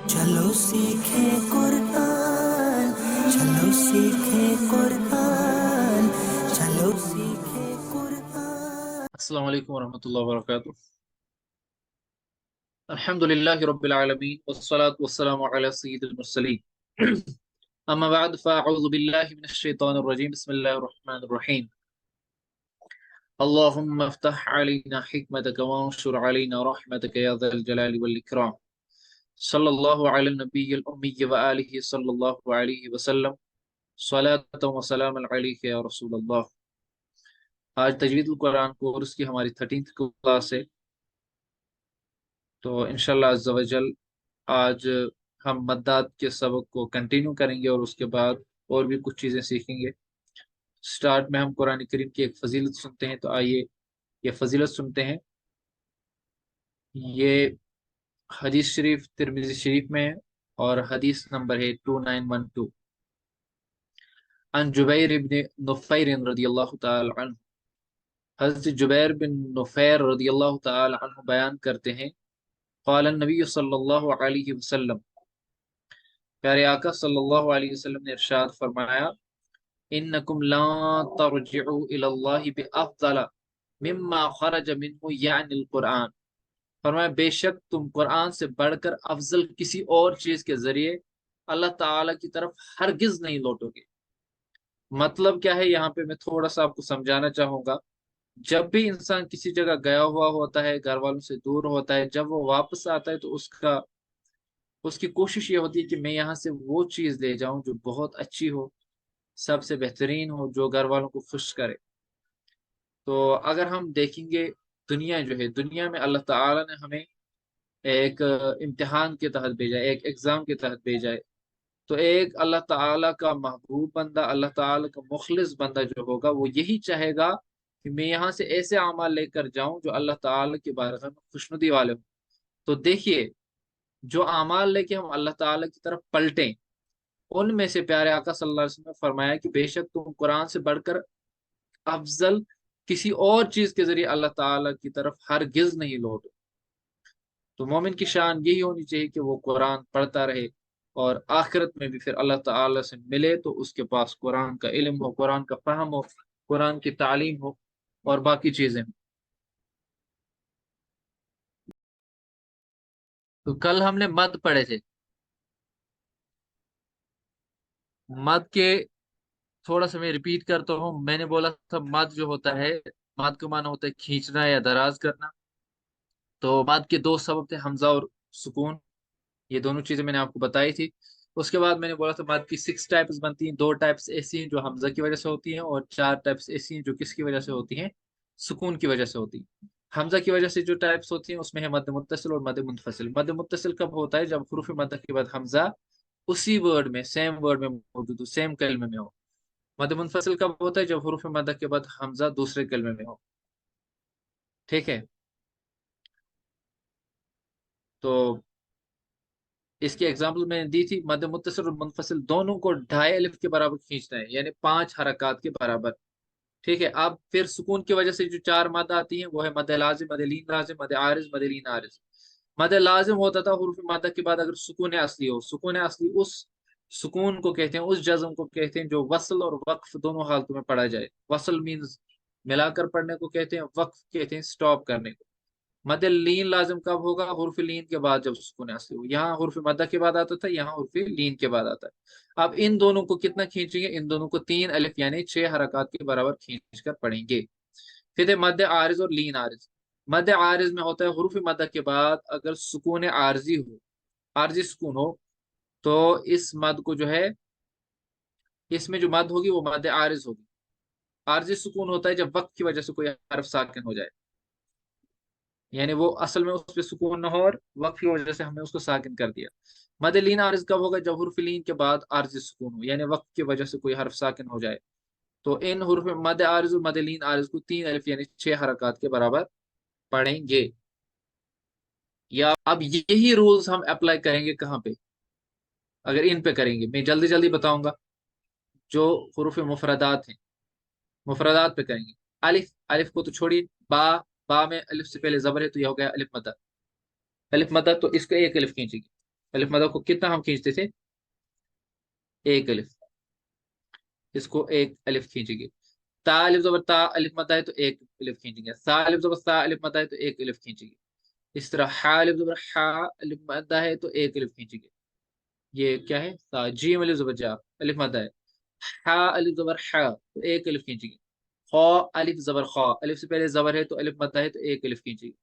چلو سیکھے قرآن، چلو سیکھے قرآن، چلو سیکھے قرآن۔ السلام علیکم ورحمۃ اللہ وبرکاتہ۔ الحمد للہ رب العالمین والصلاة والسلام علی سید المرسلین اما بعد فاعوذ باللہ من الشیطان الرجیم بسم اللہ الرحمن الرحیم اللہم افتح علینا حکمتک وانشر علینا رحمتک یا ذا الجلال والاکرام صلی اللہ علی النبی الامی وآلہ صلی اللہ علیہ وسلم صلاة و سلام علیک یا رسول اللہ۔ آج تجوید القرآن کورس کی ہماری 13th کلاس ہے، تو انشاءاللہ عز و جل آج ہم مدات کے سبق کو کنٹینیو کریں گے اور اس کے بعد اور بھی کچھ چیزیں سیکھیں گے۔ سٹارٹ میں ہم قرآن کریم کی ایک فضیلت سنتے ہیں، تو آئیے یہ فضیلت سنتے ہیں۔ یہ حدیث شریف ترمذی شریف میں ہے اور حدیث نمبر ہے 2912 عن جبیر بن نفیر رضی اللہ تعالی عنہ۔ حضرت جبیر بن نفیر رضی اللہ تعالی عنہ بیان کرتے ہیں، قال النبی صلی اللہ علیہ وسلم، پیارے آقا صلی اللہ علیہ وسلم نے ارشاد فرمایا، انکم لا ترجعوا الی اللہ بافضل مما خرج منہ یعنی القرآن۔ فرمایا بے شک تم قرآن سے بڑھ کر افضل کسی اور چیز کے ذریعے اللہ تعالی کی طرف ہرگز نہیں لوٹو گے۔ مطلب کیا ہے یہاں پہ میں تھوڑا سا آپ کو سمجھانا چاہوں گا۔ جب بھی انسان کسی جگہ گیا ہوا ہوتا ہے، گھر والوں سے دور ہوتا ہے، جب وہ واپس آتا ہے تو اس کی کوشش یہ ہوتی ہے کہ میں یہاں سے وہ چیز لے جاؤں جو بہت اچھی ہو، سب سے بہترین ہو، جو گھر والوں کو خوش کرے۔ تو اگر ہم دیکھیں گے دنیا جو ہے، دنیا میں اللہ تعالی نے ہمیں ایک امتحان کے تحت بھیجا ہے، ایک ایگزام کے تحت بھیجا ہے۔ تو ایک اللہ تعالی کا محبوب بندہ، اللہ تعالی کا مخلص بندہ جو ہوگا، وہ یہی چاہے گا کہ میں یہاں سے ایسے اعمال لے کر جاؤں جو اللہ تعالی کے بارگاہ میں خوشنودی والے ہوں۔ تو دیکھیے، جو اعمال لے کے ہم اللہ تعالی کی طرف پلٹیں، ان میں سے پیارے آقا صلی اللہ علیہ وسلم نے فرمایا کہ بے شک تم قرآن سے بڑھ کر افضل کسی اور چیز کے ذریعے اللہ تعالی کی طرف ہرگز نہیں لوٹو۔ تو مومن کی شان یہی ہونی چاہیے کہ وہ قرآن پڑھتا رہے اور آخرت میں بھی پھر اللہ تعالی سے ملے تو اس کے پاس قرآن کا علم ہو، قرآن کا فہم ہو، قرآن کی تعلیم ہو اور باقی چیزیں ہوں۔ تو کل ہم نے مد پڑھے تھے۔ مد کے تھوڑا سا میں ریپیٹ کرتا ہوں۔ میں نے بولا تھا مد جو ہوتا ہے، مد کا معنی ہوتا ہے کھینچنا یا دراز کرنا۔ تو مد کے دو سبب تھے، حمزہ اور سکون، یہ دونوں چیزیں میں نے آپ کو بتائی تھی۔ اس کے بعد میں نے بولا تھا مد کی 6 ٹائپس بنتی ہیں، 2 ٹائپس ایسی ہیں جو حمزہ کی وجہ سے ہوتی ہیں اور 4 ٹائپس ایسی ہیں جو کس کی وجہ سے ہوتی ہیں، سکون کی وجہ سے ہوتی ہیں۔ حمزہ کی وجہ سے جو ٹائپس ہوتی ہیں اس میں ہے مد متصل اور مد منفصل۔ مد متصل کب ہوتا ہے؟ جب حروف مد کے بعد حمزہ اسی ورڈ میں، سیم ورڈ میں موجود ہو، سیم کلمے میں ہو۔ مد منفصل کب ہوتا ہے؟ جب حروف مد کے بعد حمزہ دوسرے کلمے میں ہو۔ ٹھیک ہے، تو اس کی ایگزامپل میں نے دی تھی۔ مد متصل اور منفصل دونوں کو 2.5 الف کے برابر کھینچنا ہے، یعنی 5 حرکات کے برابر۔ ٹھیک ہے، اب پھر سکون کی وجہ سے جو 4 مد آتی ہیں وہ ہے مد لازم، مد لین لازم، مد عارض، مد لین عارض۔ مد لازم ہوتا تھا حروف مد کے بعد اگر سکون اصلی ہو۔ سکون اصلی اس سکون کو کہتے ہیں، اس جزم کو کہتے ہیں جو وصل اور وقف دونوں حالتوں میں پڑھا جائے۔ وصل مینز ملا کر پڑھنے کو کہتے ہیں، وقف کہتے ہیں سٹاپ کرنے کو۔ مد لین لازم کب ہوگا؟ حرف لین کے بعد جب سکون اصلی ہو۔ یہاں حرف مدہ کے بعد آتا تھا، یہاں حرف لین کے بعد آتا ہے۔ اب ان دونوں کو کتنا کھینچیں گے؟ ان دونوں کو 3 الف یعنی 6 حرکات کے برابر کھینچ کر پڑھیں گے۔ پھر مد عارض اور لین عارض۔ مد عارض میں ہوتا ہے حروف مدہ کے بعد اگر سکون عارضی ہو، عارضی سکون ہو، تو اس مد کو جو ہے، اس میں جو مد ہوگی وہ مد عارض ہوگی۔ عارضی سکون ہوتا ہے جب وقت کی وجہ سے کوئی حرف ساکن ہو جائے، یعنی وہ اصل میں اس پہ سکون نہ ہو اور وقت کی وجہ سے ہم نے اس کو ساکن کر دیا۔ مد لین عارض کب ہوگا؟ جب حرف لین کے بعد عارضی سکون ہو، یعنی وقت کی وجہ سے کوئی حرف ساکن ہو جائے۔ تو ان حروف مد عارض اور مد لین عارض کو 3 الف یعنی 6 حرکات کے برابر پڑھیں گے۔ یا اب یہی رولز ہم اپلائی کریں گے کہاں پہ؟ اگر ان پہ کریں گے، میں جلدی جلدی بتاؤں گا۔ جو حروف مفردات ہیں، مفردات پہ کریں گے۔ الف، الف کو تو چھوڑیے، با، با میں الف سے پہلے زبر ہے تو یہ ہو گیا الف مدہ۔ الف مدہ تو اس کو 1 الف کھینچے گی، अलिफ मदा को कितना हम खींचते थे, एक अलिफ, इसको एक अलिफ खींचेंगे। ता अलिफ जबर ता अलिफ मदा है तो एक अलिफ खींचेंगे। सा अलिफ जबर सा अलिफ मदा है तो एक अलिफ खींचेंगे। इस तरह हा अलिफ जबर हा अलिफ मदा है तो एक अलिफ खींचेंगे। ये क्या है, सा। जीम अलिफ जबर जा अलिफ मदा है, हा अलिफ जबर हा तो एक अलिफ खींचेंगे। खा अलिफ जबर खा, अलिफ से पहले जबर है तो अलिफ मदा है तो एक अलिफ खींचेंगे।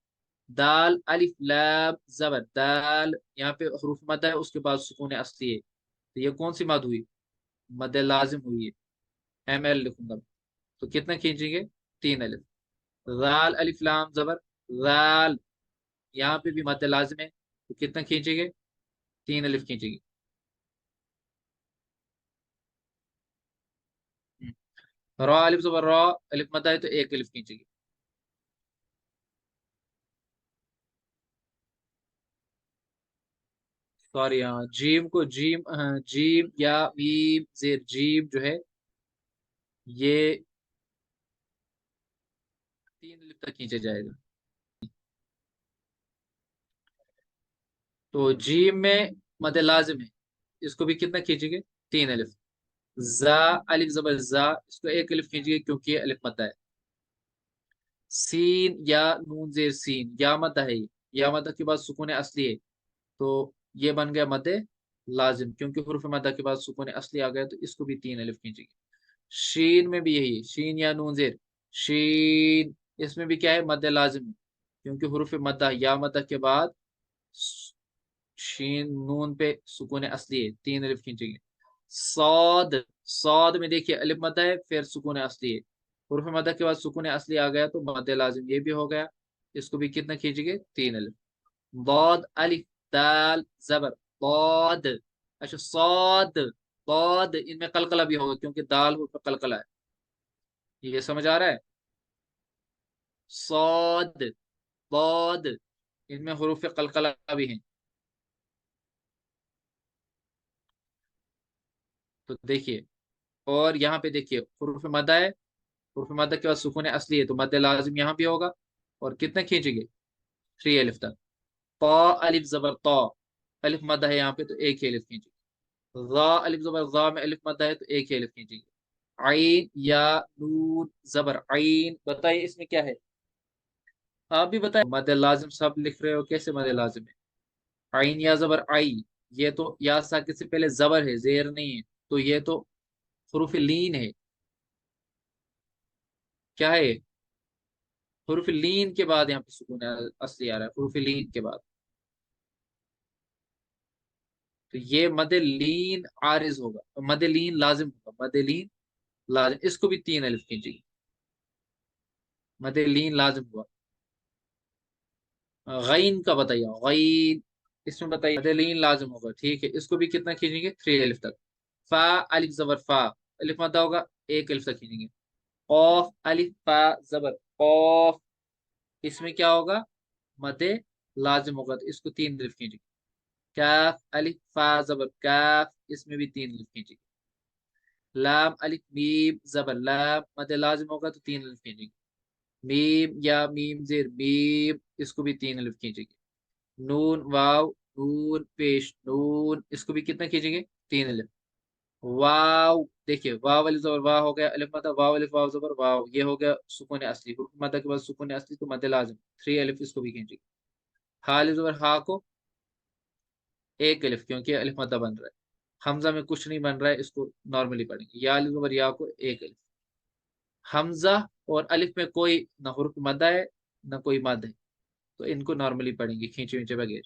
दाल अलिफ लाम जबर दाल, यहाँ पे हरूफ मद है, उसके बाद सुकून असली है, तो ये कौन सी मद हुई, मद लाजिम हुई है, एम एल लिखूंगा। तो कितना खींचेंगे, तीन अलिफ। दाल अलिफ लाम जबर दाल, यहाँ पे भी मद लाजिम है, तो कितना खींचेंगे, तीन अलिफ खींचेंगे। रॉ अलिफ जबर रॉ अलिफ मद है तो एक अलिफ खींचेंगे। सॉरी, हाँ जीम को जीम, जीम या मीम जेर जीम जो है, ये तीन अलिफ तक खींचा जाएगा। तो जीम में मद लाजिम है, इसको भी कितना खींचेंगे, तीन अलिफ। जा अलिफ जबर जा, इसको एक अलिफ खींचेंगे क्योंकि ये अलिफ मद्दा है। सीन या नून जेर सीन, या मद्दा है ये, या मद्दा के बाद सुकून असली है, तो ये बन गया मद लाजिम, क्योंकि हुर्फ मद्दा के बाद सुकून असली आ गया, तो इसको भी तीन अलिफ खींचेंगे। शीन में भी यही है, शीन या नून जेर शीन, इसमें भी क्या है, मद लाजिम है, क्योंकि हुर्फ मद्दा या मद्दा के बाद शीन नून पे सुकून असली है, तीन अलिफ खींचेंगे। सौद, सौद में देखिए अलिफ मद्दा है फिर सुकून असली है, हुर्फ मद्दा के बाद सुकून असली आ गया तो मद लाजिम ये भी हो गया, इसको भी कितना खींचेंगे, तीन अलिफ। ضاد अलिफ दाल जबर ضاد, अच्छा सौद ضاد, इनमें कलकला भी होगा क्योंकि दाल हुर्फ कलकला है, ये समझ आ रहा है। सौद ضاد, इनमें हुरूफ कलकला भी हैं। तो देखिए, और यहाँ पे देखिए हुरूफ मदा है, हुरूफ मदा के बाद सुकून असली है तो मद लाजिम यहाँ भी होगा, और कितने खींचेंगे, थ्री अलिफ तक। ता अलिफ जबर ता, अलिफ मदा है यहाँ पे तो एक ही अलिफ खींचेंगे। ज़ा अलिफ जबर ज़ा में अलिफ मदा है तो एक ही अलिफ खींचेंगे। आइन या नून जबर आइन, बताइए इसमें क्या है, आप भी बताइए। मद लाजिम सब लिख रहे हो, कैसे मद लाजिम है, आइन या जबर आई, ये तो या साकिन से पहले जबर है, जेर नहीं है, तो ये तो हुरूफ लीन है, क्या है, हुरूफ लीन के बाद यहाँ पे सुकून असली आ रहा है, हुरूफ लीन के बाद, तो ये मद लीन आरिज होगा, मद लीन लाजिम होगा, मद लीन लाजिम, इसको भी तीन अलिफ खींचेगी, मद लीन लाजिम हुआ। गईन का बताइए, गईन, इसमें बताइए मद लीन लाजिम होगा, ठीक है, इसको भी कितना खींचेंगे, थ्री अलिफ तक। फा अलिफ जबर फा, अलिफ मद्दा होगा, एक अलिफ तक खींचेंगे। कौफ अलिफ फा जबर कौफ, इसमें क्या होगा, मद लाजिम होगा, तो इसको तीन अलिफ खींचेंगे। काफ अलिफ फा जबर काफ, इसमें भी तीन अलिफ खींचेंगे। लाम अलिफ मीम जबर लाम, मद लाजिम होगा तो तीन अलिफ खींचेंगे। मीम या मीम जेर मीम, इसको भी तीन अलिफ खींचेंगे। नून वाव नून पेश नून, इसको भी कितना खींचेंगे, तीन अलिफ। वाव, देखिए वाव अलिफ जबर वाव हो गया, अलिफ मद वाव अलिफ वाव जबर वाव, ये हो गया सुकून असली, हुर्फ मद के बाद सुकून असली तो मद लाजिम, थ्री अलिफ, इसको भी खींचेंगे। हा अलिफ जबर हा को एक अलिफ, क्योंकि अलिफ मद्दा बन रहा है, हमजा में कुछ नहीं बन रहा है, इसको नॉर्मली पढ़ेंगे। या अलिफ जबर या को एक अलिफ। हमजा और अलिफ में कोई ना हुर्फ मद्दा है ना कोई मद है, तो इनको नॉर्मली पढ़ेंगे खींचे खींचे बगैर।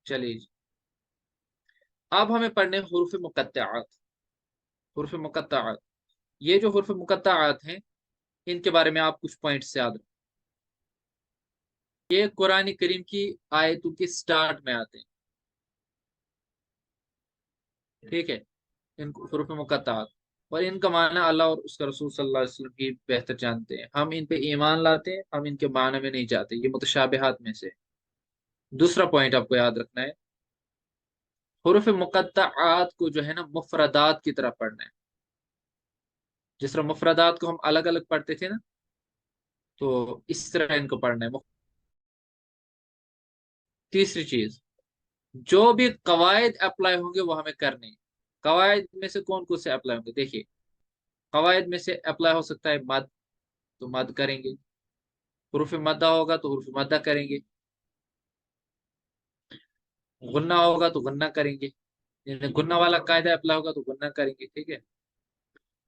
चलिए जी। अब हमें पढ़ने हुर्फ मुकत्तआत, हुर्फ मुकत्तआत, ये जो हुर्फ मुकत्तआत हैं, इनके बारे में आप कुछ पॉइंट्स याद रखें। ये कुरान करीम की आयतों के स्टार्ट में आते हैं, ठीक है, इन हुरूफ मुकत्तआत, और इनका माना अल्लाह और उसका रसूल सल्लल्लाहु अलैहि वसल्लम की बेहतर जानते हैं, हम इन पे ईमान लाते हैं, हम इनके माने में नहीं जाते, ये मुतशाबिहात में से। दूसरा पॉइंट आपको याद रखना है, हुरूफ मुकत्तआत को जो है ना मुफरदात की तरह पढ़ना है, जिस तरह मुफरदात को हम अलग अलग पढ़ते थे ना, तो इस तरह इनको पढ़ना है। तीसरी चीज, जो भी कवायद अप्लाई होंगे वो हमें करने हैं। कवायद में से कौन कौन से अप्लाई होंगे? देखिए, कवायद में से अप्लाई हो सकता है मद, तो मद करेंगे। हुरूफ मद्दा होगा तो हुरूफ मद्दा करेंगे। गुन्ना होगा तो गुन्ना करेंगे, यानी गुन्ना वाला कायदा अप्लाई होगा तो गुन्ना करेंगे। ठीक है,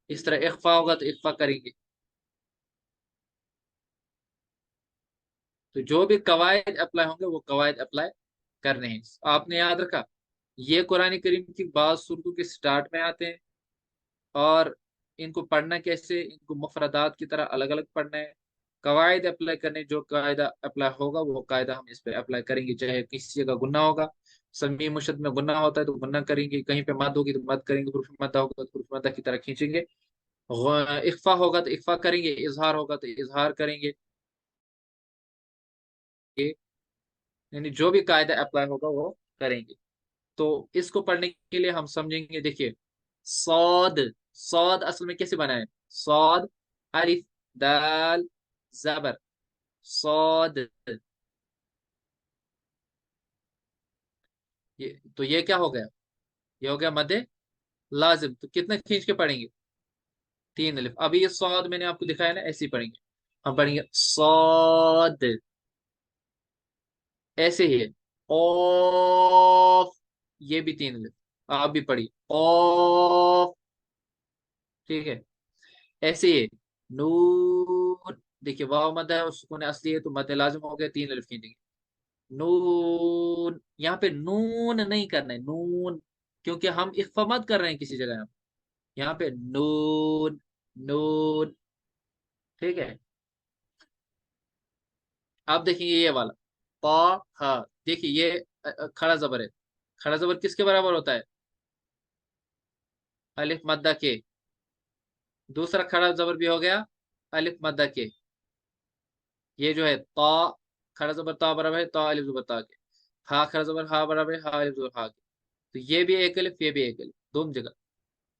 इस तरह इख्फा होगा तो इख्फा करेंगे। तो जो भी कवायद अप्लाई होंगे वो कवायद अप्लाई करने हैं। आपने याद रखा, ये कुरान करीम की बात सूरतों के स्टार्ट में आते हैं, और इनको पढ़ना कैसे, इनको मुफरदात की तरह अलग अलग पढ़ना है। कवायद अप्लाई करने, जो कायदा अप्लाई होगा वो कायदा हम इस पे अप्लाई करेंगे। चाहे किसी जगह गुन्ना होगा, समी मुशद में गुन्ना होता है तो गुन्ना करेंगे, कहीं पे मद होगी तो मद करेंगे, हुरूफ मद्दा होगा तो हुरूफ मद्दा की तरह खींचेंगे। इख्फा होगा तो इख्फा करेंगे, इजहार होगा तो इजहार करेंगे। यानी जो भी कायदा अप्लाई होगा वो करेंगे। तो इसको पढ़ने के लिए हम समझेंगे। देखिए, सौद, सौद असल में कैसे बना है? सौद, अलिफ, दाल, जबर, सौद। ये क्या हो गया? ये हो गया मदे लाजिम। तो कितना खींच के पढ़ेंगे? तीन अलिफ। अभी ये सौद मैंने आपको दिखाया ना, ऐसे ही पढ़ेंगे। हम पढ़ेंगे सौद, ऐसे ही है। ऑफ, ये भी तीन अलिफ। आप भी पढ़िए ऑफ। ठीक है, ऐसे ही है। नून, देखिए वाव मद है और सुकून असली है तो मद लाजिम हो गया, तीन अलिफ खींचेंगे। नून, यहाँ पे नून नहीं करना है, नून, क्योंकि हम इख्फा मत कर रहे हैं किसी जगह। हम यहाँ पे नून, नून। ठीक है, अब देखिए ये वाला पा, हा। देखिए ये खड़ा जबर है। खड़ा जबर किसके बराबर होता है? अलिफ मद्दा के। दूसरा खड़ा जबर भी हो गया अलिफ मद्दा के। ये जो है ता, खड़ा जबर ता बराबर है ता अलिफ जबर ता के। हा खड़ा जबर हा बराबर है हा अलिफ जबर हा के। तो ये भी एक अलिफ, ये भी एक अलिफ, दोनों जगह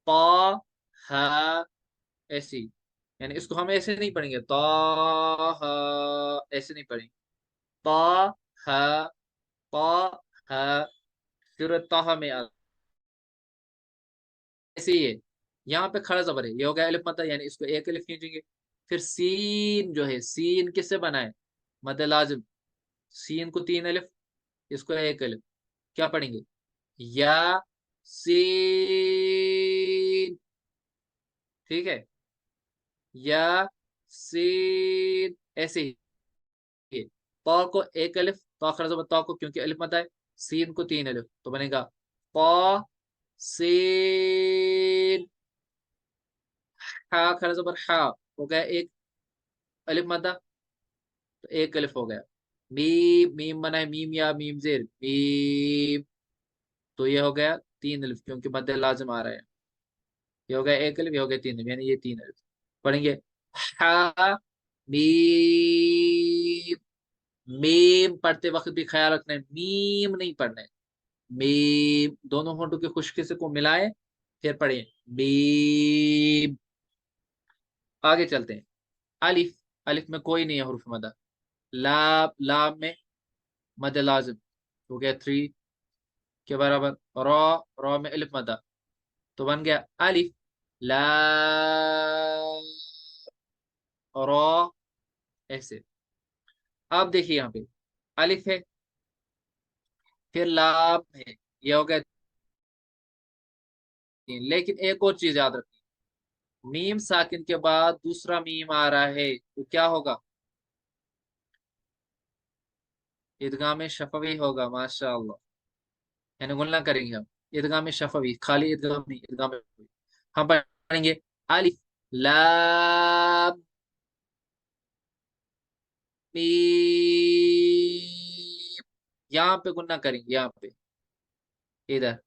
पा, हा, ऐसी। यानी इसको हम ऐसे नहीं पढ़ेंगे ता, हा, ऐसे नहीं पढ़ेंगे। ता, हा, ता, हा, फिर ताहा में ऐसे ही है। यहाँ पे खड़ा जबर है, ये हो गया अलिफ मद्दा, यानी इसको एक अलिफ खींचेंगे। फिर सीन जो है, सीन किससे बना है? मद लाजिम। सीन को तीन अलिफ, इसको एक अलिफ। क्या पढ़ेंगे? या सीन। ठीक है, या सीन, ऐसे ही है। तो को एक अलिफ, तो खड़ा जबर तो को, क्योंकि अलिफ मद्दा है। सीन को तीन अलिफ तो बनेगा तो सीन। हा खड़ा जबर हा, हो गया एक अलिफ मद्दा, तो एक अलिफ हो गया। मीम, मीम बना है मीम या मीम जेर मीम, तो ये हो गया तीन अलिफ, क्योंकि मद्दे लाजिम आ रहा है। ये हो गया एक अलिफ, ये हो गया तीन अलिफ, यानी ये तीन अलिफ पढ़ेंगे। हा, मीम। मीम पढ़ते वक्त भी ख्याल रखना है, मीम नहीं पढ़ना है। मीम, दोनों होंठों की खुश्की से को मिलाए, फिर पढ़े मीम। आगे चलते हैं। अलिफ, अलिफ में कोई नहीं है हुरूफ मदा। लाम, लाम में मद लाजिम, हो गया थ्री के बराबर। रॉ, रॉ में अलिफ मदा, तो बन गया अलिफ लाम रॉ, ऐसे। अब देखिए यहाँ पे अलिफ है, फिर लाम है, ये हो गया तीन। लेकिन एक और चीज याद रखनी, मीम साकिन के बाद दूसरा मीम आ रहा है तो क्या होगा? इदगाम शफवी होगा, माशाअल्लाह। यानी गुलना करेंगे हम, इदगाम शफवी, खाली इदगाम नहीं, इदगाम शफवी। हम पढ़ेंगे अलिफ लाम मीम। यहाँ पे गुन्ना करेंगे, यहाँ पे इधर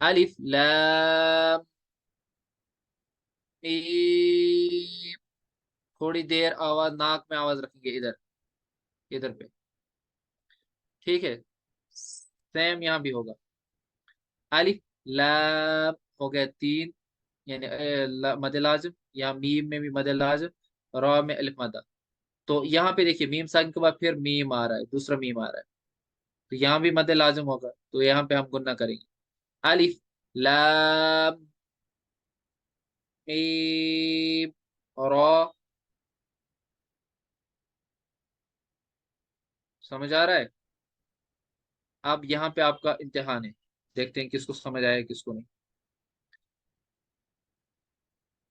अलिफ लाम मीम। थोड़ी देर आवाज, नाक में आवाज रखेंगे इधर, इधर पे। ठीक है, सेम यहाँ भी होगा। अलिफ लाम, हो गया तीन, यानी मद लाजिम। यहाँ मीम में भी मद लाजिम, रॉ में अलिफ मदा। तो यहाँ पे देखिए मीम साकिन के बाद फिर मीम आ रहा है, दूसरा मीम आ रहा है। तो यहाँ भी मद लाजिम होगा, तो यहाँ पे हम गुन्ना करेंगे। अलिफ लाम मीम रा। समझ आ रहा है? अब यहाँ पे आपका इम्तिहान है, देखते हैं किसको समझ आया किसको नहीं।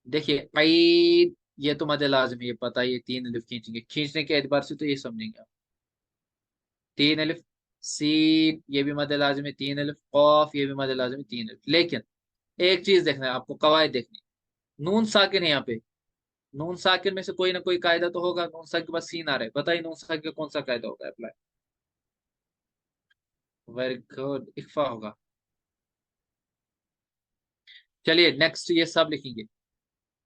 देखिए क़ैद, ये तो मद लाजिम है, ये पता है, ये तीन अलिफ खींचेंगे, खींचने के एतबार से तो ये समझेंगे आप। तीन अलिफ। सीन ये भी मद लाजिम है, तीन अलिफ। कॉफ ये भी मद लाजिम है, तीन अलिफ। लेकिन एक चीज देखना है आपको, कवायद देखनी है। नून साकिन है यहाँ पे, नून साकिन में से कोई ना कोई कायदा तो होगा। नून साकिन के पास सीन आ रहा है, बताइए नून साकिन का कौन सा कायदा होगा अप्लाई? वेरी गुड, इक्फा होगा। चलिए नेक्स्ट ये सब लिखेंगे।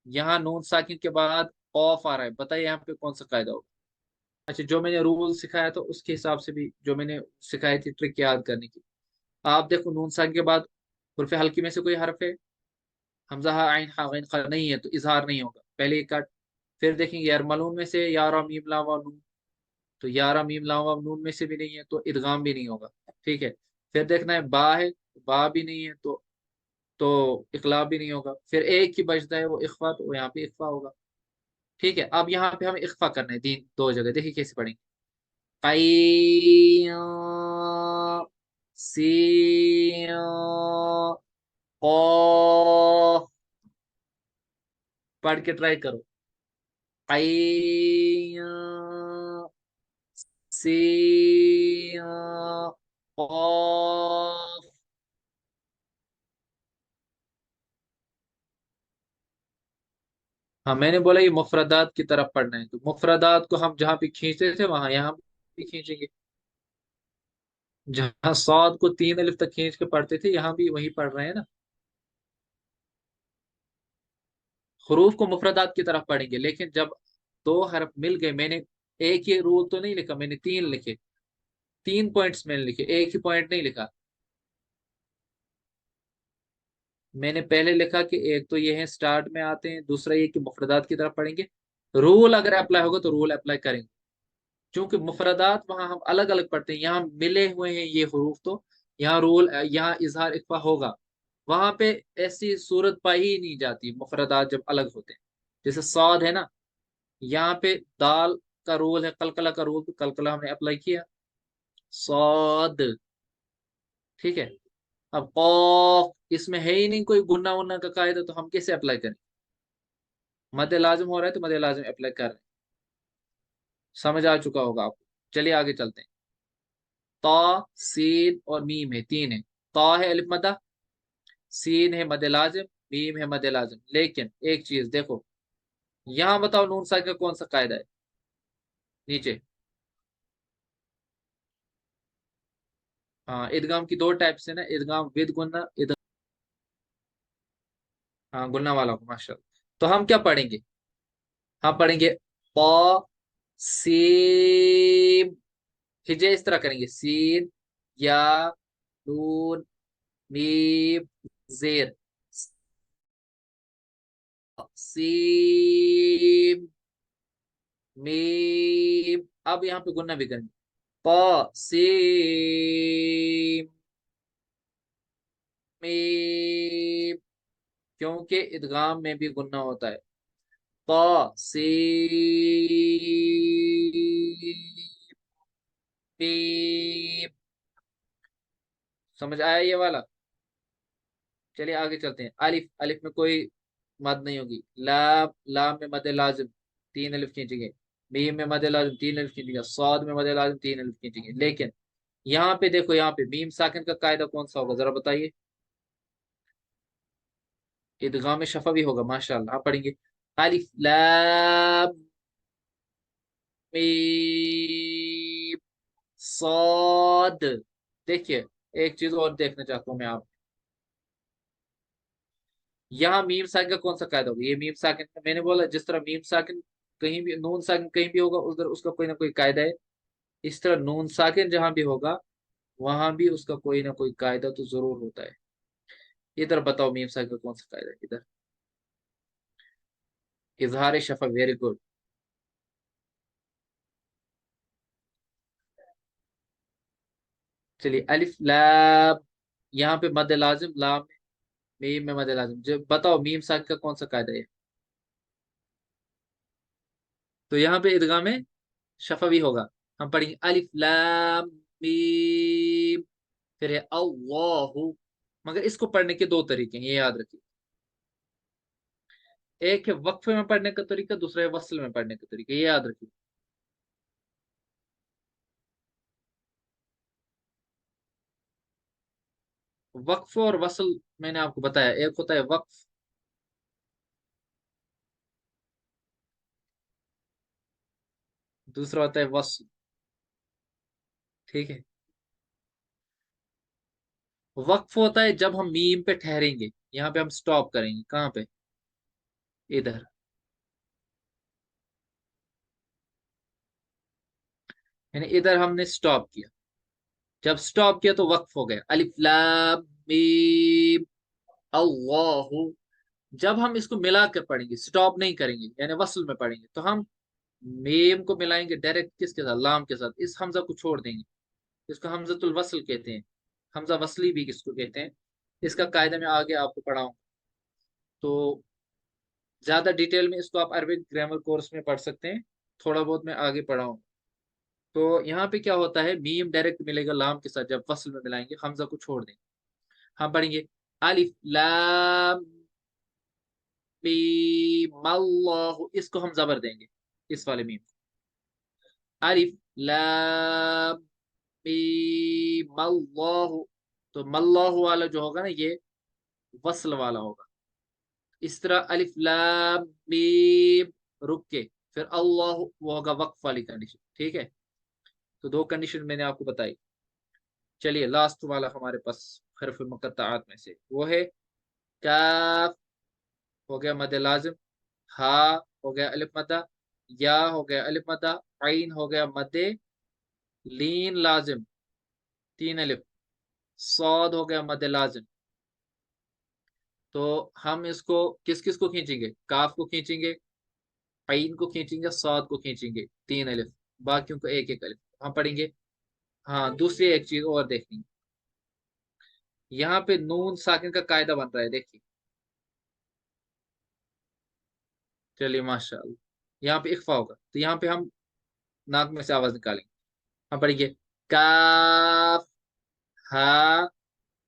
यहाँ नून साकिन के बाद ऑफ आ रहा है, बताइए यहाँ पे कौन सा कायदा होगा? अच्छा, जो मैंने रूल सिखाया था उसके हिसाब से भी, जो मैंने सिखाई थी ट्रिक याद करने की, आप देखो नून साकिन के बाद हुर्फ हल्की में से कोई हर्फ है? हमजा हा आइन हा गैन खा नहीं है, तो इजहार नहीं होगा, पहले एक काट। फिर देखेंगे यार मलून में से यारा मीम लाम वाव नून, तो यारा मीम लाम वाव नून में से भी नहीं है, तो इदगाम भी नहीं होगा। ठीक है। फिर देखना है बा है, बा भी नहीं है, तो इकलाब भी नहीं होगा। फिर एक ही बचता है वो इख्फा, तो यहाँ पे इख्फा होगा। ठीक है, अब यहाँ पे हमें इख्फा करना है तीन दो जगह, देखिए कैसे पढ़ेंगे। कई सी कौ, पढ़ के ट्राई करो। कई सी कौफ। हाँ मैंने बोला ये मुफरदात की तरफ पढ़ना है, तो मुफरदात को हम जहाँ पे खींचते थे वहां यहाँ भी खींचेंगे। जहाँ सौद को तीन अलिफ तक खींच के पढ़ते थे, यहाँ भी वही पढ़ रहे हैं ना। हरूफ को मुफरदात की तरफ पढ़ेंगे, लेकिन जब दो हरफ मिल गए, मैंने एक ही रूल तो नहीं लिखा, मैंने तीन लिखे। तीन पॉइंट्स मैंने लिखे, एक ही पॉइंट नहीं लिखा। मैंने पहले लिखा कि एक तो ये है स्टार्ट में आते हैं, दूसरा ये कि मुफरदात की तरफ पढ़ेंगे। रूल अगर अप्लाई होगा तो रूल अप्लाई करेंगे, क्योंकि मुफरदात वहां हम अलग अलग पढ़ते हैं, यहाँ मिले हुए हैं ये हरूफ, तो यहाँ रूल, यहाँ इजहार इख्फा होगा। वहां पे ऐसी सूरत पाई ही नहीं जाती मुफरदात जब अलग होते हैं। जैसे सौद है ना, यहाँ पे दाल का रूल है, कलकला का रूल, तो कलकला हमने अप्लाई किया, सौद। ठीक है। अब कौफ, इसमें है ही नहीं कोई गुन्ना वुन्ना का कायदा, तो हम कैसे अप्लाई करें? मद लाजिम हो रहा है तो मद लाजिम अप्लाई कर रहे हैं। समझ आ चुका होगा आपको। चलिए आगे चलते हैं। ता, सीन और मीम है, तीन है। ता है अलिफ मदा, सीन है मद लाजिम, मीम है मद लाजिम। लेकिन एक चीज देखो, यहाँ बताओ नून साकिन का कौन सा कायदा है? नीचे। हाँ, इदगाम की दो टाइप से ना, इदगाम विद गुन्ना, इदगाम। हाँ गुन्ना वाला को, माशाल्लाह। तो हम क्या पढ़ेंगे? हम पढ़ेंगे प, सीम, हिजे इस तरह करेंगे, सीन या नून मीम जेर, सीम मीम। अब यहाँ पे गुन्ना भी करेंगे, प सीम मीम, क्योंकि इदगाम में भी गुन्ना होता है। प सीम मीम। समझ आया ये वाला? चलिए आगे चलते हैं। अलिफ, अलिफ में कोई मद नहीं होगी। लाम, लाम में मद लाजिम, तीन अलिफ खींचेंगे। मीम में मद लाजिम, तीन अलिफ खींचेंगे। सौद में मद लाजिम, तीन अलिफ खींचेंगे। लेकिन यहाँ पे देखो, यहाँ पे मीम साकिन का कायदा कौन सा होगा जरा बताइए? इदगाम शफवी होगा, माशाअल्लाह। आप पढ़ेंगे अलिफ लाम मीम सौद। देखिए, एक चीज और देखना चाहता हूँ मैं, आप यहाँ मीम साकिन का कौन सा कायदा होगा? ये मीम साकिन का मैंने बोला, जिस तरह मीम साकिन कहीं भी, नून साकिन कहीं भी होगा, उधर उसका कोई ना कोई कायदा है। इस तरह नून साकिन जहां भी होगा, वहां भी उसका कोई ना कोई कायदा तो जरूर होता है। इधर बताओ मीम साकिन का कौन सा कायदा है इधर? इजहार शफा, वेरी गुड। चलिए अलिफ लाम, यहाँ पे मद लाजिम, लाम में, मीम में मद लाजिम। जो बताओ मीम साकिन का कौन सा कायदा है? तो यहाँ पे इदगाम में शफवी होगा। हम पढ़ेंगे अलिफ लाम मीम, फिर है अल्लाहु। मगर इसको पढ़ने के दो तरीके हैं, ये याद रखिए। एक है वक्फ में पढ़ने का तरीका, दूसरा है वसल में पढ़ने का तरीका, ये याद रखिए। वक्फ और वसल मैंने आपको बताया, एक होता है वक्फ, दूसरा होता है वसल। ठीक है। वक्फ होता है जब हम मीम पे ठहरेंगे, यहाँ पे हम स्टॉप करेंगे, कहाँ पे? इधर। यानी इधर हमने स्टॉप किया, जब स्टॉप किया तो वक्फ हो गया। अलिफ लाम मीम अल्लाहु। जब हम इसको मिलाकर पढ़ेंगे, स्टॉप नहीं करेंगे, यानी वसल में पढ़ेंगे, तो हम मीम को मिलाएंगे डायरेक्ट किसके साथ? लाम के साथ। इस हमजा को छोड़ देंगे, इसको हमजतुल वसल कहते हैं, हमजा वसली भी किसको कहते हैं। इसका कायदा मैं आगे आपको पढ़ाऊं, तो ज्यादा डिटेल में इसको आप अरबिक ग्रामर कोर्स में पढ़ सकते हैं, थोड़ा बहुत मैं आगे पढ़ाऊं। तो यहाँ पे क्या होता है, मीम डायरेक्ट मिलेगा लाम के साथ, जब वसल में मिलाएंगे हमजा को छोड़ देंगे। हम पढ़ेंगे अलिफ लाम मीम अल्लाहु, इसको हम जबर देंगे, इस वाले मीम को। अलिफ लाम मीम अल्लाहु, तो मल्लाहु वाला जो होगा ना, ये वसल वाला होगा। इस तरह अलिफ लाम मीम रुक के फिर अल्लाह, वो होगा वक्फ वाली कंडीशन। ठीक है। तो दो कंडीशन मैंने आपको बताई। चलिए लास्ट वाला हमारे पास हरफ मुकत्ताआत में से, वो है काफ, हो गया मद लाजिम, हा हो गया अलिफ मद्दा, या हो गया अलिफ मद्दा, आइन हो गया मद्दे लीन लाजिम, तीन अलिफ, सौद हो गया मद लाजिम। तो हम इसको किस किस को खींचेंगे? काफ को खींचेंगे, आइन को खींचेंगे, सौद को खींचेंगे, तीन अलिफ, बाकियों को एक एक अलिफ हम पढ़ेंगे। हाँ, दूसरी एक चीज और देखनी, यहाँ पे नून साकिन का कायदा बन रहा है, देखिए। चलिए माशाअल्लाह, यहाँ पे इख्फा होगा, तो यहाँ पे हम नाक में से आवाज निकालेंगे। हम पढ़ेंगे काफ हा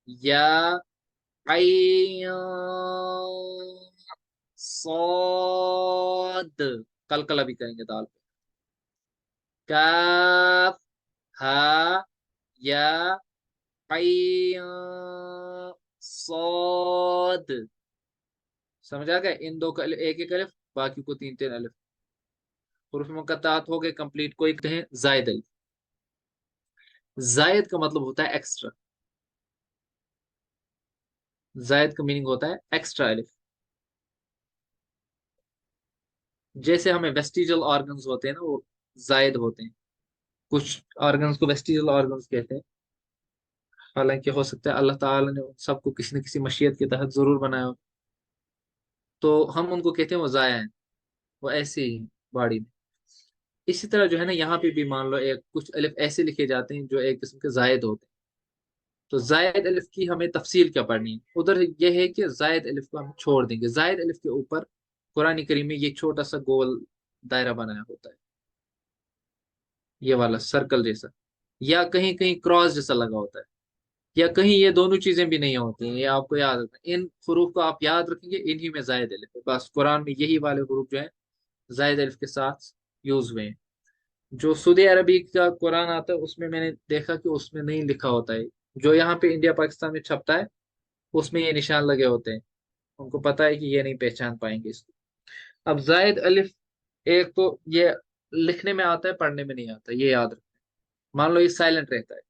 या आइन सौद, कलकला भी करेंगे दाल पे। काफ हा या आइन सौद, समझ आ गया? इन दो का एक एक अलिफ, बाकी को तीन तीन अलिफ। हुरूफ मुकत्तात हो गए कंप्लीट। कोई कहते हैं जायद अलिफ। जायद का मतलब होता है एक्स्ट्रा, जायद का मीनिंग होता है एक्स्ट्रा अलिफ। जैसे हमें वेस्टिजल ऑर्गन्स होते हैं ना, वो जायद होते हैं। कुछ ऑर्गन्स को वेस्टिजल ऑर्गन्स कहते हैं, हालांकि हो सकता है अल्लाह ताला ने उन सबको किसी न किसी मशीयत के तहत जरूर बनाया हो, तो हम उनको कहते हैं वो जाया है, वो ऐसे ही बॉडी में। इसी तरह जो है ना, यहाँ पे भी मान लो एक कुछ अलिफ ऐसे लिखे जाते हैं जो एक किस्म के जायद होते हैं। तो जायद अलिफ की हमें तफसील क्या पढ़नी है? उधर यह है कि जायद अलिफ को हम छोड़ देंगे। जायद अलिफ के ऊपर कुरान करीम में ये छोटा सा गोल दायरा बनाया होता है, ये वाला सर्कल जैसा, या कहीं कहीं क्रॉस जैसा लगा होता है, या कहीं ये दोनों चीजें भी नहीं होती हैं। ये आपको याद रखना, इन हुरूफ को आप याद रखेंगे, इन्हीं में जायद अलिफ है। बस कुरान में यही वाले हुरूफ जो है जायद अलिफ के साथ यूज हुए हैं। जो सऊदी अरबी का कुरान आता है उसमें मैंने देखा कि उसमें नहीं लिखा होता है, जो यहाँ पे इंडिया पाकिस्तान में छपता है उसमें ये निशान लगे होते हैं। उनको पता है कि ये नहीं पहचान पाएंगे इसको। अब जायद अलिफ, एक तो ये लिखने में आता है, पढ़ने में नहीं आता, ये याद रखना। मान लो ये साइलेंट रहता है,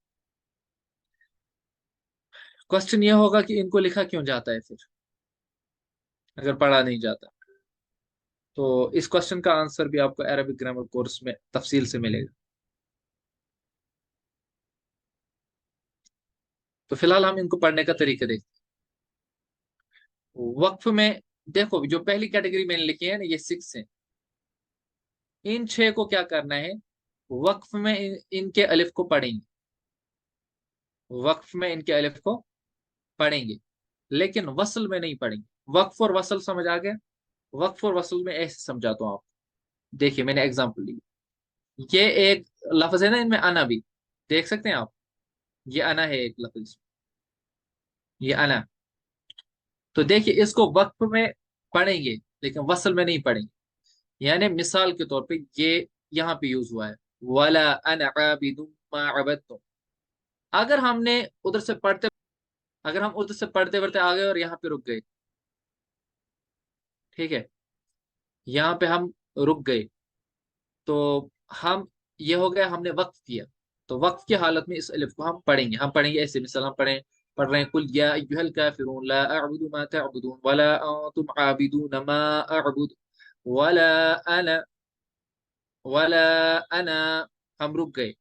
क्वेश्चन ये होगा कि इनको लिखा क्यों जाता है फिर, अगर पढ़ा नहीं जाता? तो इस क्वेश्चन का आंसर भी आपको अरबिक ग्रामर कोर्स में तफसील से मिलेगा। तो फिलहाल हम इनको पढ़ने का तरीका देखते हैं। वक्फ में देखो, जो पहली कैटेगरी मैंने लिखी है ना, ये सिक्स है। इन छह को क्या करना है, वक्फ में इनके अलिफ को पढ़ेंगे। वक्फ में इनके अलिफ को पढ़ेंगे, लेकिन वसल में नहीं पढ़ेंगे। वक्फ और वसल समझ आ गया? वक्फ और वसल में ऐसे समझाता हूँ आपको। देखिए मैंने एग्जांपल ली, ये एक लफ्ज है ना, इनमें अना भी देख सकते हैं आप, ये अना है एक लफ्ज, ये अना। तो देखिए इसको वक्फ में पढ़ेंगे लेकिन वसल में नहीं पढ़ेंगे। यानी मिसाल के तौर पे ये यहाँ पे यूज हुआ है, वला अना आबिदुम मा अबदतुम। अगर हमने उधर से पढ़ते अगर हम उधर से पढ़ते पढ़ते आ गए और यहाँ पे रुक गए, ठीक है, यहाँ पे हम रुक गए, तो हम, ये हो गया हमने वक्फ किया। तो वक्फ की हालत में इस अलिफ को हम पढ़ेंगे। हम पढ़ेंगे ऐसे, मिसाल हम पढ़ रहे हैं, कुल या अय्युहल काफिरून ला अअबुदु मा तअबुदून वला अंतुम आबिदून मा अअबुद वला अना वला अना। हम रुक गए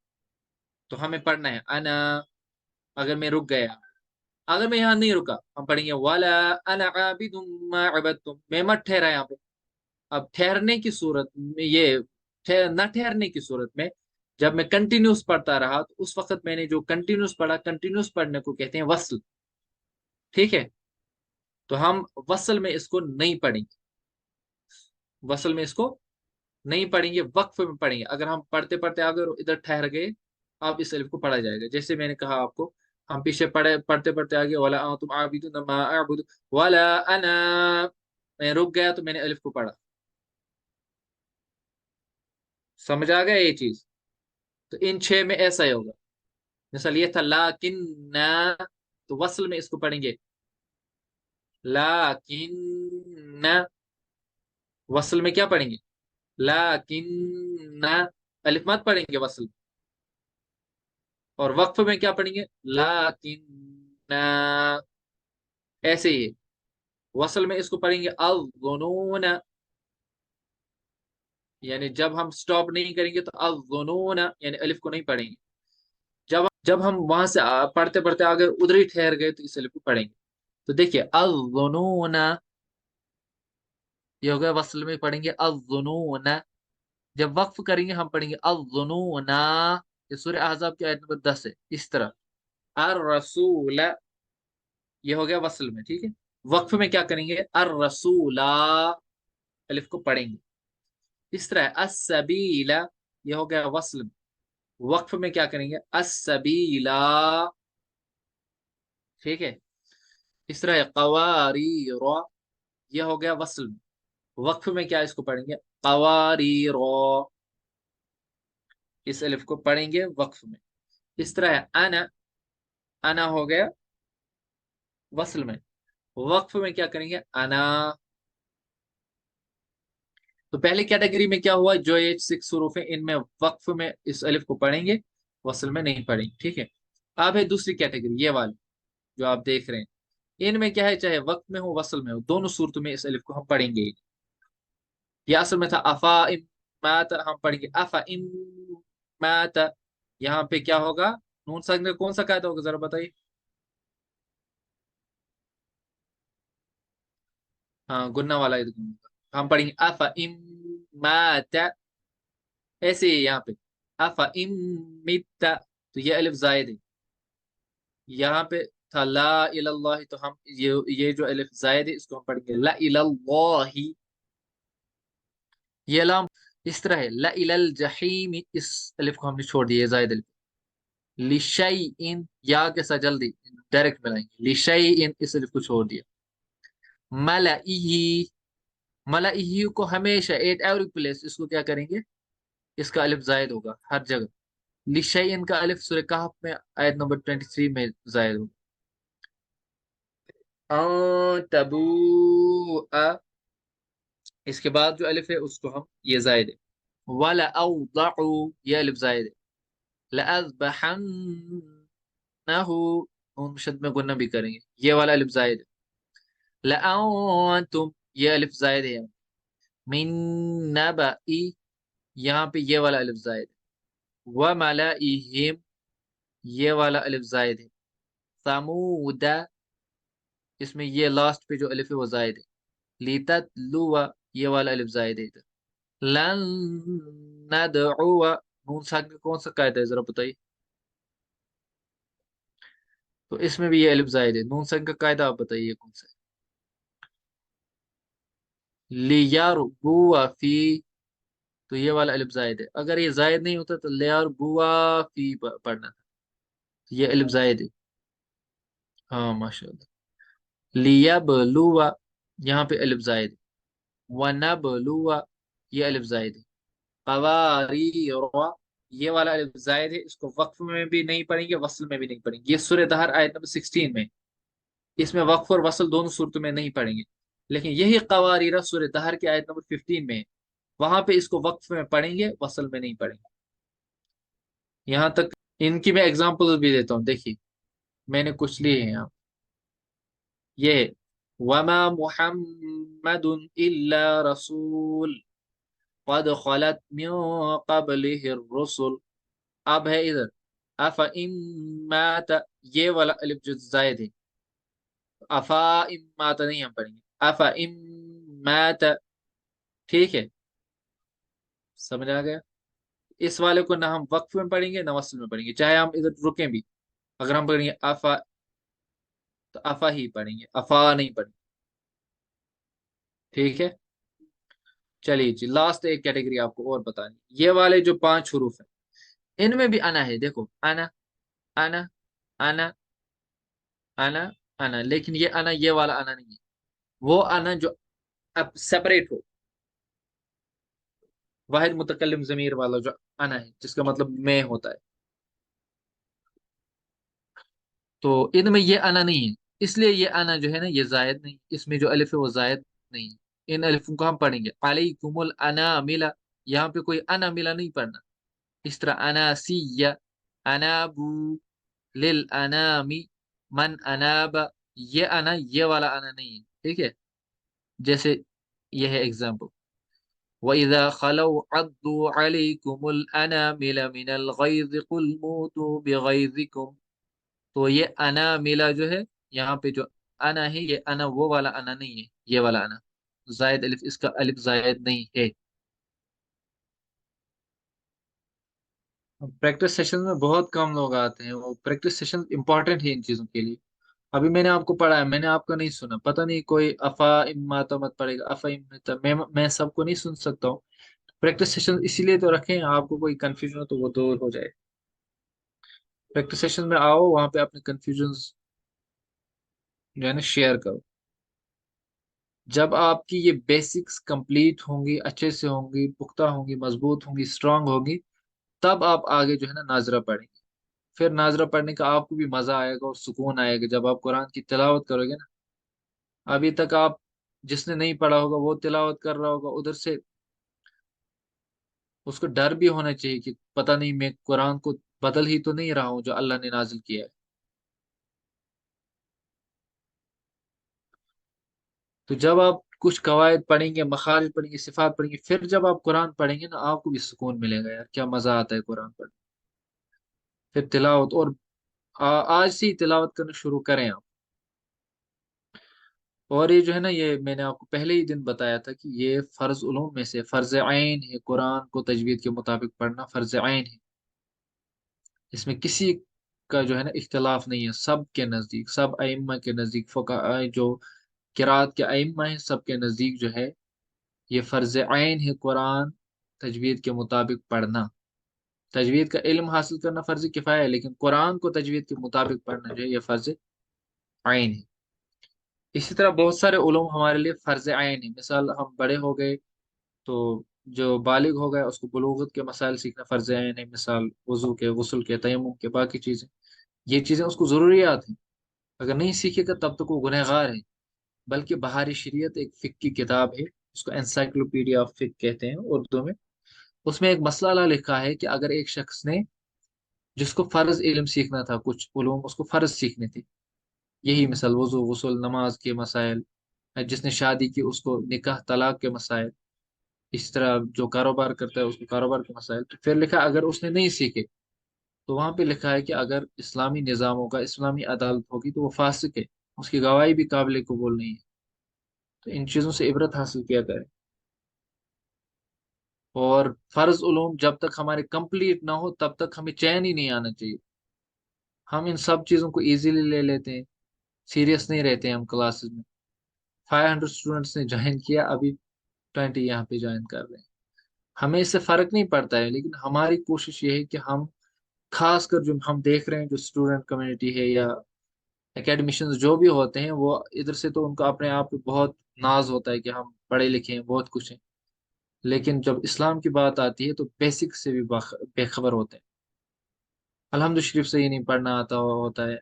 तो हमें पढ़ना है अना। अगर मैं रुक गया, अगर मैं यहाँ नहीं रुका, हम पढ़ेंगे वाला अना आबिदुम मा अबदतुम। मैं मत ठहरा यहाँ पे। अब ठहरने की सूरत में ये न ठहरने की सूरत में, जब मैं कंटिन्यूस पढ़ता रहा तो उस वक्त मैंने जो कंटिन्यूस पढ़ा, कंटिन्यूस पढ़ने को कहते हैं वसल। ठीक है, तो हम वसल में इसको नहीं पढ़ेंगे, वसल में इसको नहीं पढ़ेंगे, वक्फ में पढ़ेंगे। अगर हम पढ़ते पढ़ते अगर इधर ठहर गए, अब इस अलिफ को पढ़ा जाएगा। जैसे मैंने कहा आपको, हम पीछे पढ़ते पढ़ते आगे, वाला तुम आबिदुन मा अअबुदु वाला अना, मैं रुक गया तो मैंने अलिफ को पढ़ा। समझ आ गया ये चीज? तो इन छह में ऐसा ही होगा। मिसाल ये था लाकिन ना, तो वसल में इसको पढ़ेंगे लाकिन ना। वसल में क्या पढ़ेंगे? लाकिन ना, अलिफ मत पढ़ेंगे वसल में। और वक्फ में क्या पढ़ेंगे? लाकिन ना, ऐसे ही है। वसल में इसको पढ़ेंगे अज़्ज़ुनून, यानी जब हम स्टॉप नहीं करेंगे तो अज़्ज़ुनून, यानी अलिफ को नहीं पढ़ेंगे। जब हम वहां से पढ़ते पढ़ते आगे उधर ही ठहर गए तो इस अलिफ को पढ़ेंगे। तो देखिए अज़्ज़ुनून, ये हो गया वसल में पढ़ेंगे अज़्ज़ुनून। जब वक्फ करेंगे हम पढ़ेंगे अज़्ज़ुनूना। ये सूरह अहज़ाब की आयत नंबर 10 है। इस तरह अर रसूल, ये हो गया वसल में। ठीक है, वक्फ में क्या करेंगे? अर रसूला, अलिफ को पढ़ेंगे। इस तरह असबीला, ये हो गया वस्ल में। वक्फ में क्या करेंगे? असबीला। ठीक है, इस तरह कवारीर, ये हो गया वस्ल में। वक्फ में क्या इसको पढ़ेंगे? कवारीर, इस अलिफ को पढ़ेंगे वक्फ में। इस तरह अना, अना हो गया वस्ल में। वक्फ में क्या करेंगे? अना। तो पहले कैटेगरी में क्या हुआ, जो ये 6 हरूफ है इनमें वक्फ में इस अलिफ को पढ़ेंगे, वसल में नहीं पढ़ेंगे। ठीक है, अब है दूसरी कैटेगरी, ये वाली जो आप देख रहे हैं। इनमें क्या है, चाहे वक्त में हो वसल में हो, दोनों सूरतों में इस अलिफ को हम पढ़ेंगे ही। ये असल में था अफा इम मात, हम पढ़ेंगे अफा इम मात। यहाँ पे क्या होगा? नून साकिन का कौन सा कायदा होगा जरा बताइए। हाँ, गुन्ना वाला इदगम होगा। हम पढ़ेंगे अफा इम मात, ऐसे ही यहाँ पे अफा इम मित्ता, तो ये अलिफ जायद है। यहाँ पे था ला इलल्लाह, तो हम ये जो अलिफ जायद है इसको हम पढ़ेंगे ला इलल्लाही। ये लाम इस तरह है ला इलल जहीम, इस अलिफ को हमने छोड़ दिया जायद अलिफ। लिशई इन, या के साथ जल्दी डायरेक्ट मिलाएंगे, लिशई इन, इस अलिफ को छोड़ दिया। मलाइही, मलाइही को हमेशा एट एवरी प्लेस इसको क्या करेंगे? इसका अलिफ जायद होगा हर जगह। लिशई इन का अलिफ सूरह कहफ में आयत नंबर 23 में जायद होगा। तबू, इसके बाद जो अलिफ है उसको हम, ये जायद है। वला अवदअु, ये अलिफ जायद है। लअज़बहन्नहु, नून शद में गुन्ना भी करेंगे, ये वाला अलिफ जायद है। लअनतुम, ये अलिफ जायद है। मिन नबई, यहाँ पे ये वाला अलिफ जायद है। व मलाइहिम, ये वाला अलिफ जायद है। समूदा, इसमें ये लास्ट पे जो अलिफ है वो जायद है। लिततलुवा, ये वाला अलिफ जायद है इधर। लन नदउवा, नून साकिन का कौन सा कायदा है जरा बताइए। تو اس میں بھی یہ الف زائد ہے. نون ساکن کا قاعدہ آپ بتائیے کون سا ہے؟ لیربوا فی، تو یہ والا الف زائد ہے. اگر یہ زائد نہیں ہوتا تو لیربوا فی پڑھنا تھا. یہ الف زائد ہے. ہاں ماشاء اللہ. لیبلوا، یہاں پہ الف زائد ہے. ونبلوا، یہ الف زائد ہے. قواریر، یہ والا الف زائد ہے. اس کو وقف میں بھی نہیں پڑھیں گے، وصل میں بھی نہیں پڑھیں گے. یہ سورہ دہر آیت نمبر 16 میں. اس میں وقف اور وصل دونوں صورتوں میں نہیں پڑھیں گے. لیکن یہی قواریر سورہ دہر کی آیت نمبر 15 میں ہے. وہاں پہ اس کو وقف میں پڑھیں گے، وصل میں نہیں پڑھیں گے. یہاں تک ان کی میں اگزامپل بھی دیتا ہوں، دیکھیے میں نے کچھ لیے ہیں یہاں. یہ وما محمد الا رسول قد خلت من قبله الرسل. اب ہے ادھر افا ام مات، یہ والا الف جو زائد ہے. افا ام مات نہیں ہم پڑھیں گے، افا ام مات. ٹھیک ہے، سمجھ آ گیا. اس والے کو نہ ہم وقف میں پڑھیں گے نہ وصل میں پڑھیں گے، چاہے ہم ادھر رکیں بھی. اگر ہم پڑھیں گے افا تو افا ہی پڑھیں گے، افا نہیں پڑھیں گے. ٹھیک ہے. چلیے جی، لاسٹ ایک کیٹیگری آپ کو اور بتانی. یہ والے جو 5 حروف ہیں ان میں بھی انا ہے. دیکھو انا، انا، انا، انا، انا. لیکن یہ انا، یہ والا انا نہیں ہے. وہ انا جو اب سیپریٹ ہو، واحد متکلم ضمیر والا جو انا ہے، جس کا مطلب میں ہوتا ہے. تو ان میں یہ انا نہیں ہے. اس لیے یہ انا جو ہے نا یہ زائد نہیں. اس میں جو الف ہے وہ زائد نہیں ہے. ان الفوں کو ہم پڑھیں گے. علیکم الانامل، یہاں پہ کوئی انا ملا نہیں پڑھنا. اس طرح اناسیہ، انابو، للانامی، من اناب. یہ انا، یہ والا انا نہیں ہے. ٹھیک ہے. جیسے یہ ہے ایگزامپل، وَإِذَا خَلَوْا عَضُّوا عَلَيْكُمُ الْأَنَامِلَ مِنَ الْغَيْظِ قُلْ مُوتُوا بِغَيْظِكُمْ. تو یہ انا ملا جو ہے، یہاں پہ جو انا ہے یہ انا وہ والا انا نہیں ہے. یہ والا انا زائد الف، اس کا الف زائد نہیں ہے. پریکٹس سیشن میں بہت کم لوگ آتے ہیں. وہ پریکٹس سیشن امپورٹنٹ ہے ان چیزوں کے لیے. ابھی میں نے آپ کو پڑھا ہے، میں نے آپ کا نہیں سنا. پتہ نہیں کوئی افا اماتا مت پڑے گا، افا امتا. میں سب کو نہیں سن سکتا ہوں. پریکٹس سیشن اسی لیے تو رکھیں، آپ کو کوئی کنفیوژن ہو تو وہ دور ہو جائے. پریکٹس سیشن میں آؤ، وہاں پہ اپنے کنفیوژنز جو ہے نا شیئر کرو. جب آپ کی یہ بیسکس کمپلیٹ ہوں گی، اچھے سے ہوں گی، پختہ ہوں گی، مضبوط ہوں گی، اسٹرانگ ہوگی، تب آپ آگے جو ہے نا ناظرہ پڑھیں گے. پھر ناظرہ پڑھنے کا آپ کو بھی مزہ آئے گا اور سکون آئے گا جب آپ قرآن کی تلاوت کرو گے نا. ابھی تک آپ، جس نے نہیں پڑھا ہوگا وہ تلاوت کر رہا ہوگا ادھر سے، اس کو ڈر بھی ہونا چاہیے کہ پتہ نہیں میں قرآن کو بدل ہی تو نہیں رہا ہوں جو اللہ نے نازل کیا ہے. تو جب آپ کچھ قواعد پڑھیں گے، مخارج پڑھیں گے، صفات پڑھیں گے، پھر جب آپ قرآن پڑھیں گے نا آپ کو بھی سکون ملے گا. یار کیا مزہ آتا ہے قرآن پڑھنے. پھر تلاوت، اور آج سے ہی تلاوت کرنا شروع کریں آپ. اور یہ جو ہے نا یہ میں نے آپ کو پہلے ہی دن بتایا تھا کہ یہ فرض علوم میں سے فرض عین ہے. قرآن کو تجوید کے مطابق پڑھنا فرض عین ہے. اس میں کسی کا جو ہے نا اختلاف نہیں ہے. سب کے نزدیک، سب ائمہ کے نزدیک، فقہاء جو قرات کے ائمہ ہیں سب کے نزدیک جو ہے یہ فرض عین ہے قرآن تجوید کے مطابق پڑھنا. تجوید کا علم حاصل کرنا فرض کفایہ ہے، لیکن قرآن کو تجوید کے مطابق پڑھنا جو ہے یہ فرض عین ہے. اسی طرح بہت سارے علوم ہمارے لیے فرض عین ہے. مثال ہم بڑے ہو گئے تو جو بالغ ہو گیا اس کو بلوغت کے مسائل سیکھنا فرض عین ہے. مثال وضو کے، غسل کے، تیمم کے، باقی چیزیں، یہ چیزیں اس کو ضروریات ہیں. اگر نہیں سیکھے گا تب تک وہ گنہگار ہے. بلکہ بہاری شریعت ایک فقہ کی کتاب ہے، اس کو انسائکلوپیڈیا آف فقہ کہتے ہیں اردو میں. اس میں ایک مسئلہ لکھا ہے کہ اگر ایک شخص نے، جس کو فرض علم سیکھنا تھا، کچھ علوم اس کو فرض سیکھنے تھے، یہی مثال وضو، غسل، نماز کے مسائل، جس نے شادی کی اس کو نکاح طلاق کے مسائل، اس طرح جو کاروبار کرتا ہے اس کو کاروبار کے مسائل. تو پھر لکھا اگر اس نے نہیں سیکھے تو وہاں پہ لکھا ہے کہ اگر اسلامی نظام ہوگا، اسلامی عدالت ہوگی تو وہ فاسق ہے، اس کی گواہی بھی قابل قبول نہیں ہے. تو ان چیزوں سے عبرت حاصل کیا کرے. اور فرض علوم جب تک ہمارے کمپلیٹ نہ ہو تب تک ہمیں چین ہی نہیں آنا چاہیے. ہم ان سب چیزوں کو ایزیلی لے لیتے ہیں، سیریس نہیں رہتے ہیں ہم کلاسز میں۔ 500 اسٹوڈنٹس نے جوائن کیا، ابھی 20 یہاں پہ جوائن کر رہے ہیں۔ ہمیں اس سے فرق نہیں پڑتا ہے، لیکن ہماری کوشش یہ ہے کہ ہم خاص کر جو ہم دیکھ رہے ہیں جو اسٹوڈنٹ کمیونٹی ہے یا اکیڈمیشنز جو بھی ہوتے ہیں، وہ ادھر سے تو ان کا اپنے آپ پہ بہت ناز ہوتا ہے کہ ہم پڑھے لکھے ہیں، بہت کچھ ہیں، لیکن جب اسلام کی بات آتی ہے تو بیسک سے بھی بے خبر ہوتے ہیں۔ الحمد شریف سے ہی نہیں پڑھنا آتا ہوتا ہے،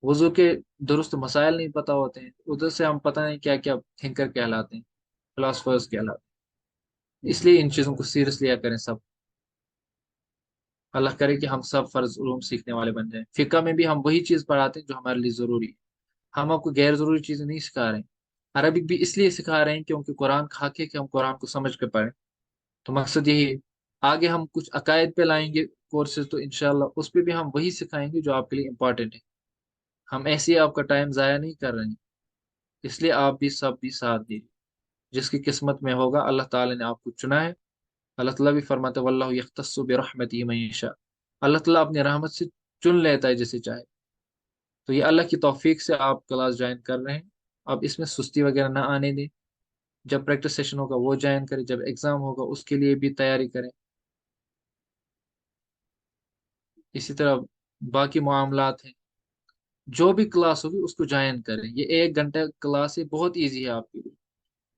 وضو کے درست مسائل نہیں پتہ ہوتے ہیں، ادھر سے ہم پتہ نہیں کیا کیا تھنکر کہلاتے ہیں، فلاسفرز کہلاتے ہیں۔ اس لیے ان چیزوں کو سیریس لیا کریں سب۔ اللہ کرے کہ ہم سب فرض علوم سیکھنے والے بن جائیں۔ فقہ میں بھی ہم وہی چیز پڑھاتے ہیں جو ہمارے لیے ضروری ہے، ہم آپ کو غیر ضروری چیزیں نہیں سکھا رہے ہیں۔ عربک بھی اس لیے سکھا رہے ہیں کیونکہ قرآن کھا کے کہ ہم قرآن کو سمجھ کے پڑھیں، تو مقصد یہی ہے۔ آگے ہم کچھ عقائد پہ لائیں گے کورسز، تو انشاءاللہ اس پہ بھی ہم وہی سکھائیں گے جو آپ کے لیے امپورٹنٹ ہے۔ ہم ایسے ہی آپ کا ٹائم ضائع نہیں کر رہے ہیں، اس لیے آپ بھی سب بھی ساتھ دیجیے۔ جس کی قسمت میں ہوگا، اللہ تعالی نے آپ کو چنا ہے۔ اللہ تعالیٰ بھی فرماتے واللہ یختص برحمتہ من یشاء، اللہ تعالیٰ اپنی رحمت سے چن لیتا ہے جسے چاہے۔ تو یہ اللہ کی توفیق سے آپ کلاس جوائن کر رہے ہیں، اب اس میں سستی وغیرہ نہ آنے دیں۔ جب پریکٹس سیشن ہوگا وہ جوائن کریں، جب ایگزام ہوگا اس کے لیے بھی تیاری کریں۔ اسی طرح باقی معاملات ہیں، جو بھی کلاس ہوگی اس کو جوائن کریں۔ یہ 1 گھنٹہ کلاس ہے، بہت ایزی ہے آپ کے لیے۔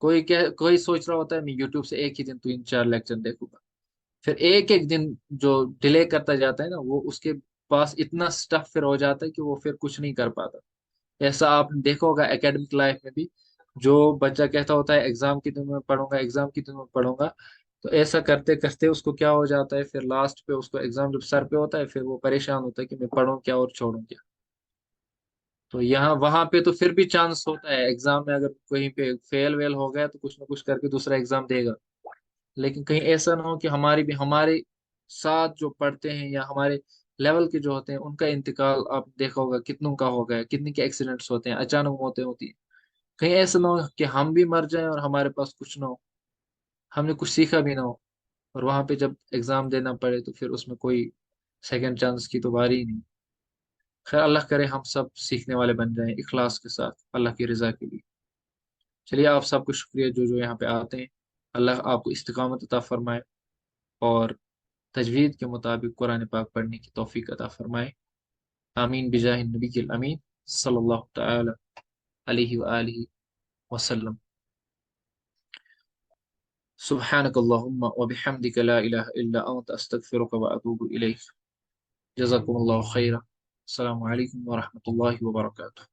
کوئی سوچ رہا ہوتا ہے میں یوٹیوب سے ایک ہی دن 3 4 لیکچر دیکھوں گا، پھر ایک ایک دن جو ڈیلے کرتا جاتا ہے نا، وہ اس کے پاس اتنا سٹف پھر ہو جاتا ہے کہ وہ پھر کچھ نہیں کر پاتا۔ ایسا آپ نے دیکھا ہوگا اکیڈمک لائف میں بھی، جو بچہ کہتا ہوتا ہے ایگزام کے دن میں پڑھوں گا، ایگزام کے دن میں پڑھوں گا، تو ایسا کرتے کرتے اس کو کیا ہو جاتا ہے، پھر لاسٹ پہ اس کو ایگزام جب سر پہ ہوتا ہے، پھر وہ پریشان ہوتا ہے کہ میں پڑھوں کیا اور چھوڑوں کیا۔ تو یہاں وہاں پہ تو پھر بھی چانس ہوتا ہے ایگزام میں، اگر کہیں پہ فیل ویل ہو گیا تو کچھ نہ کچھ کر کے دوسرا ایگزام دے گا، لیکن کہیں ایسا نہ ہو کہ ہمارے ساتھ جو پڑھتے ہیں یا ہمارے لیول کے جو ہوتے ہیں ان کا انتقال آپ دیکھا ہوگا کتنوں کا ہو گیا، کتنے کے ایکسیڈنٹس ہوتے ہیں، اچانک موتیں ہوتی ہیں۔ کہیں ایسا نہ ہو کہ ہم بھی مر جائیں اور ہمارے پاس کچھ نہ ہو، ہم نے کچھ سیکھا بھی نہ ہو، اور وہاں پہ جب ایگزام دینا پڑے تو پھر اس میں کوئی سیکنڈ چانس کی تو باری ہی نہیں۔ خیر اللہ کرے ہم سب سیکھنے والے بن جائیں اخلاص کے ساتھ اللہ کی رضا کے لیے۔ چلیے آپ سب کو شکریہ جو یہاں پہ آتے ہیں، اللہ آپ کو استقامت عطا فرمائے اور تجوید کے مطابق قرآن پاک پڑھنے کی توفیق عطا فرمائے۔ آمین بجاہ النبی الامین صلی اللہ تعالی علیہ وآلہ وسلم۔ سبحانك اللهم وبحمدك لا إله إلا أنت أستغفرك وأتوب إليك۔ جزاكم الله خيرا، السلام عليكم ورحمة الله وبركاته۔